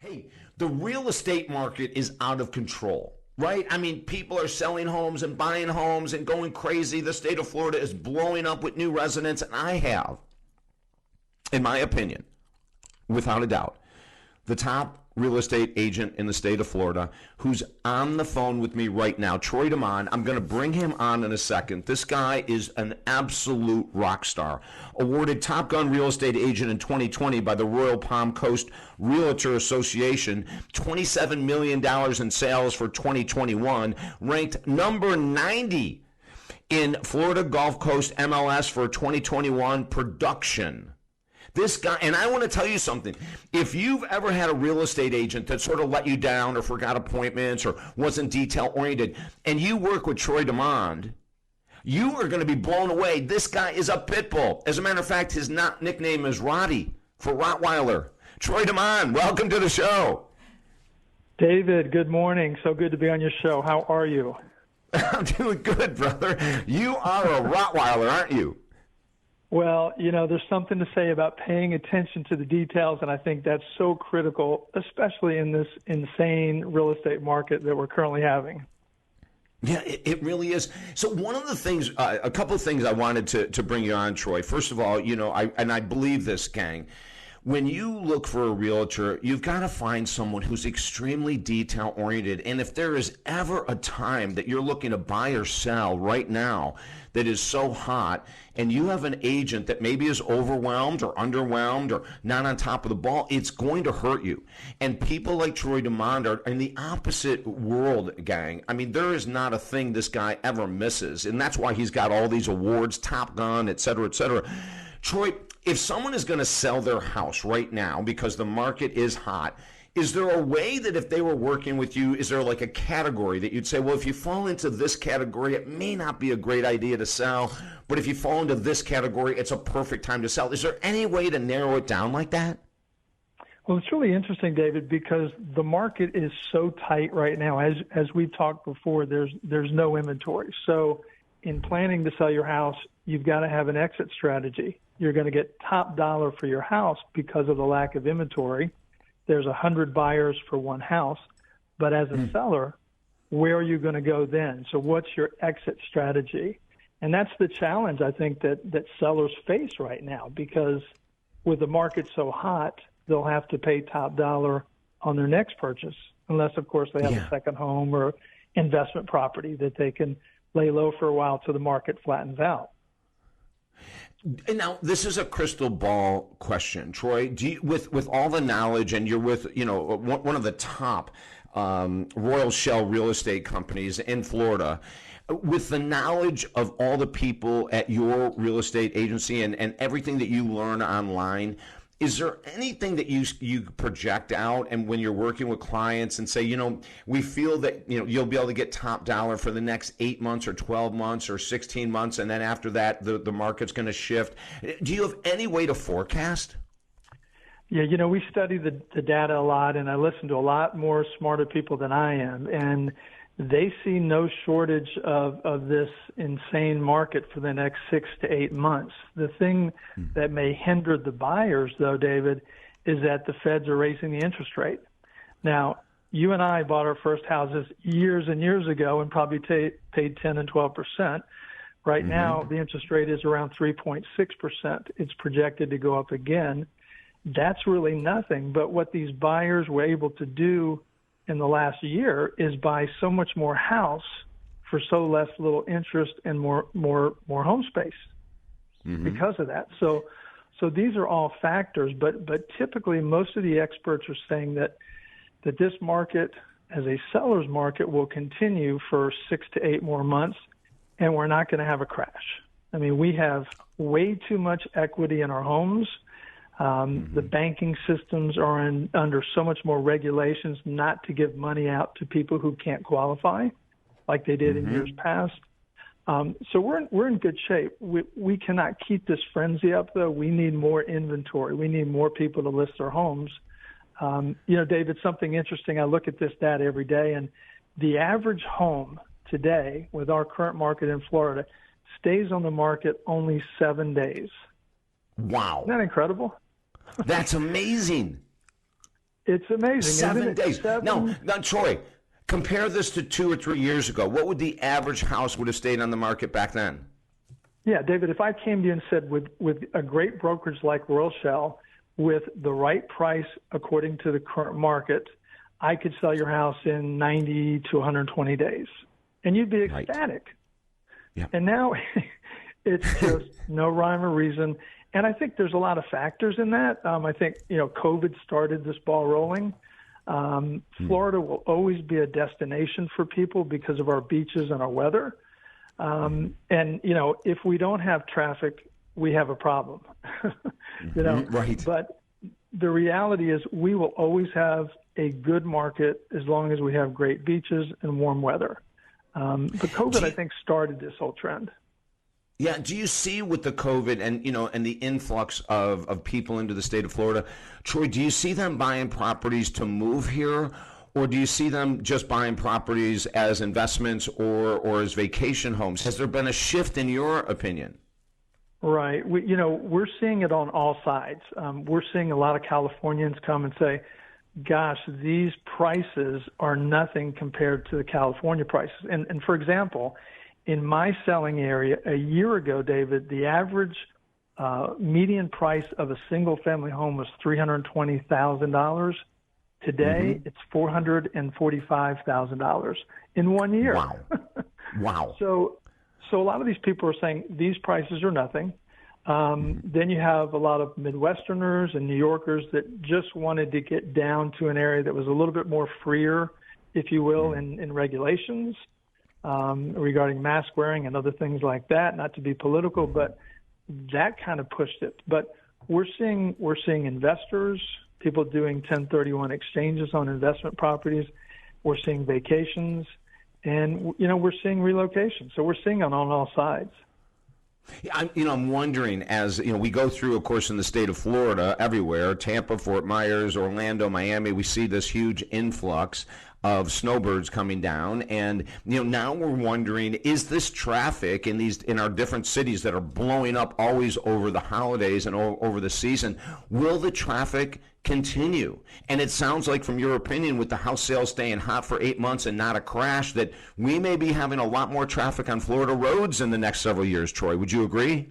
Hey, the real estate market is out of control, right? I mean, people are selling homes and buying homes and going crazy. The state of Florida is blowing up with new residents, and I have, in my opinion, without a doubt, the top real estate agent in the state of Florida who's on the phone with me right now, Troy DeMond. I'm going to bring him on in a second. This guy is an absolute rock star. Awarded Top Gun Real Estate Agent in 2020 by the Royal Palm Coast Realtor Association, $27 million in sales for 2021, ranked number 90 in Florida Gulf Coast MLS for 2021 production. This guy, and I want to tell you something. If you've ever had a real estate agent that sort of let you down or forgot appointments or wasn't detail oriented, and you work with Troy DeMond, you are going to be blown away. This guy is a pit bull. As a matter of fact, his nickname is Roddy for Rottweiler. Troy DeMond, welcome to the show. David, good morning. So good to be on your show. How are you? I'm doing good, brother. You are a Rottweiler, aren't you? Well, you know, there's something to say about paying attention to the details, and I think that's so critical, especially in this insane real estate market that we're currently having. Yeah, it really is. So one of the things, a couple of things I wanted to bring you on, Troy. First of all, you know, I believe this, gang. When you look for a realtor, you've got to find someone who's extremely detail-oriented. And if there is ever a time that you're looking to buy or sell right now that is so hot, and you have an agent that maybe is overwhelmed or underwhelmed or not on top of the ball, it's going to hurt you. And people like Troy DeMond are in the opposite world, gang. I mean, there is not a thing this guy ever misses. And that's why he's got all these awards, Top Gun, et cetera, et cetera. Troy, if someone is going to sell their house right now because the market is hot, is there a way that if they were working with you, is there like a category that you'd say, well, if you fall into this category, it may not be a great idea to sell, but if you fall into this category, it's a perfect time to sell? Is there any way to narrow it down like that? Well, it's really interesting, David, because the market is so tight right now. As we've talked before, there's no inventory. So in planning to sell your house, you've got to have an exit strategy. You're going to get top dollar for your house because of the lack of inventory. There's 100 buyers for one house. But as a seller, where are you going to go then? So what's your exit strategy? And that's the challenge, I think, that sellers face right now, because with the market so hot, they'll have to pay top dollar on their next purchase, unless, of course, they have a second home or investment property that they can lay low for a while till the market flattens out. And now, this is a crystal ball question, Troy. Do you, with all the knowledge, and you're with, you know, one of the top Royal Shell real estate companies in Florida, with the knowledge of all the people at your real estate agency and everything that you learn online, is there anything that you project out, and when you're working with clients and say, you know, we feel that, you know, you'll be able to get top dollar for the next 8 months or 12 months or 16 months, and then after that, the market's going to shift? Do you have any way to forecast? Yeah, you know, we study the data a lot, and I listen to a lot more smarter people than I am, and they see no shortage of this insane market for the next 6 to 8 months. The thing that may hinder the buyers, though, David, is that the feds are raising the interest rate. Now, you and I bought our first houses years and years ago and probably paid 10 and 12%. Right now, the interest rate is around 3.6%. It's projected to go up again. That's really nothing. But what these buyers were able to do in the last year is buy so much more house for so less little interest and more home space because of that. So these are all factors, but typically most of the experts are saying that this market as a seller's market will continue for 6 to 8 more months, and we're not going to have a crash. I mean, we have way too much equity in our homes. The banking systems are under so much more regulations not to give money out to people who can't qualify, like they did in years past. So we're in good shape. We cannot keep this frenzy up, though. We need more inventory. We need more people to list their homes. You know, David, something interesting. I look at this data every day, and the average home today with our current market in Florida stays on the market only 7 days. Wow. Isn't that incredible? That's amazing. It's amazing, 7 isn't it? days. Now, Troy, compare this to 2 or 3 years ago. What would the average house would have stayed on the market back then? Yeah, David, if I came to you and said with a great brokerage like Royal Shell, with the right price according to the current market, I could sell your house in 90 to 120 days, and you'd be ecstatic. Right. Yeah. And now it's just no rhyme or reason. And I think there's a lot of factors in that. I think, COVID started this ball rolling. Florida will always be a destination for people because of our beaches and our weather. And, if we don't have traffic, we have a problem. Right. But the reality is we will always have a good market as long as we have great beaches and warm weather. But COVID, I think, started this whole trend. Yeah. Do you see with the COVID and the influx of people into the state of Florida, Troy, do you see them buying properties to move here, or do you see them just buying properties as investments or as vacation homes? Has there been a shift in your opinion? Right. We're seeing it on all sides. We're seeing a lot of Californians come and say, gosh, these prices are nothing compared to the California prices. And for example, in my selling area a year ago, David, the average median price of a single family home was $320,000. Today, it's $445,000 in 1 year. Wow. Wow. So a lot of these people are saying these prices are nothing. Then you have a lot of Midwesterners and New Yorkers that just wanted to get down to an area that was a little bit more freer, if you will, in regulations regarding mask wearing and other things like that. Not to be political, but that kind of pushed it. But we're seeing investors, people doing 1031 exchanges on investment properties. We're seeing vacations, and we're seeing relocation. So we're seeing it on all sides. I'm wondering, as we go through, of course, in the state of Florida, everywhere, Tampa, Fort Myers, Orlando, Miami, we see this huge influx of snowbirds coming down, and now we're wondering, is this traffic in our different cities that are blowing up always over the holidays and over the season, will the traffic continue? And it sounds like, from your opinion, with the house sales staying hot for 8 months and not a crash, that we may be having a lot more traffic on Florida roads in the next several years. Troy, would you agree?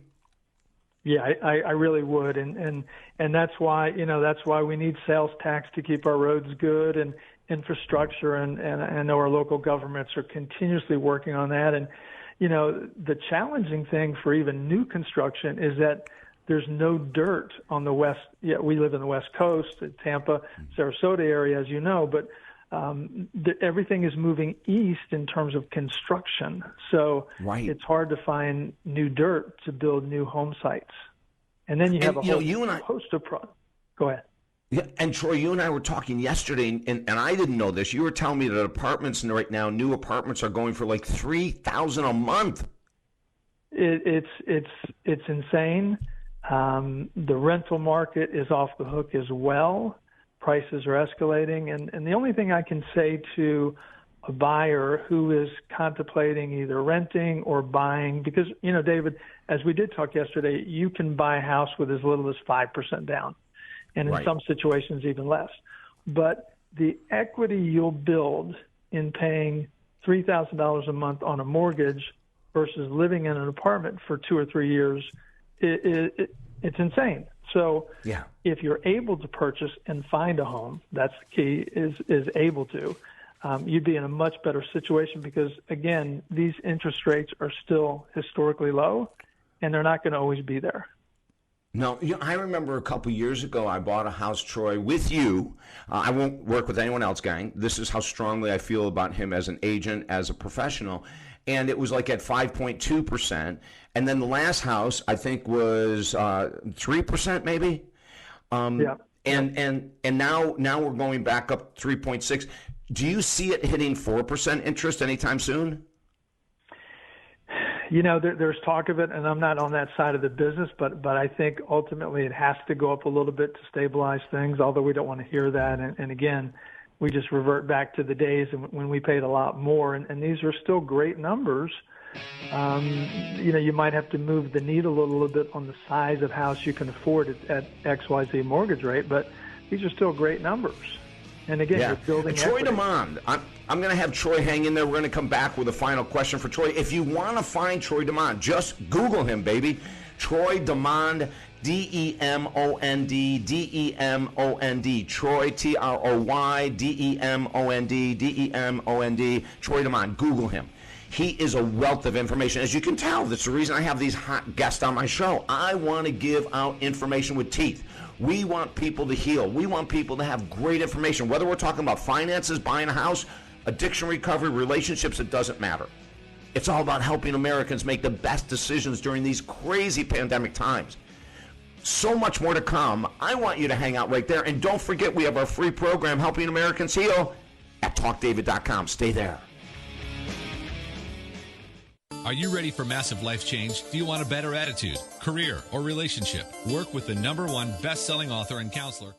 Yeah, I really would, and that's why we need sales tax to keep our roads good, and infrastructure, and I know our local governments are continuously working on that. And the challenging thing for even new construction is that there's no dirt on the west. Yeah, we live in the West Coast, the Tampa, Sarasota area, as you know, but everything is moving east in terms of construction. So It's hard to find new dirt to build new home sites. And then you have a whole host of Go ahead. Yeah, and Troy, you and I were talking yesterday, and I didn't know this. You were telling me that apartments right now, new apartments, are going for like $3,000 a month. It's insane. The rental market is off the hook as well. Prices are escalating, and the only thing I can say to a buyer who is contemplating either renting or buying, because David, as we did talk yesterday, you can buy a house with as little as 5% down. And in some situations, even less. But the equity you'll build in paying $3,000 a month on a mortgage versus living in an apartment for 2 or 3 years, it's insane. So if you're able to purchase and find a home, that's the key, is able to, you'd be in a much better situation because, again, these interest rates are still historically low, and they're not going to always be there. No, I remember a couple years ago I bought a house, Troy, with you. I won't work with anyone else, gang. This is how strongly I feel about him as an agent, as a professional. And it was like at 5.2%. And then the last house, I think, was 3% maybe. And now we're going back up 3.6. Do you see it hitting 4% interest anytime soon? There's talk of it, and I'm not on that side of the business, but I think ultimately it has to go up a little bit to stabilize things, although we don't want to hear that. And again, we just revert back to the days when we paid a lot more, and these are still great numbers. You might have to move the needle a little bit on the size of house you can afford at XYZ mortgage rate, but these are still great numbers. And again, you're building Troy equity. DeMond, I'm going to have Troy hang in there. We're going to come back with a final question for Troy. If you want to find Troy DeMond, just Google him, baby. Troy DeMond, DeMond, DeMond. Troy, Troy, DeMond, DeMond. Troy DeMond. Google him. He is a wealth of information. As you can tell, that's the reason I have these hot guests on my show. I want to give out information with teeth. We want people to heal. We want people to have great information. Whether we're talking about finances, buying a house, addiction recovery, relationships, it doesn't matter. It's all about helping Americans make the best decisions during these crazy pandemic times. So much more to come. I want you to hang out right there. And don't forget, we have our free program, Helping Americans Heal, at TalkDavid.com. Stay there. Are you ready for massive life change? Do you want a better attitude, career, or relationship? Work with the #1 best-selling author and counselor.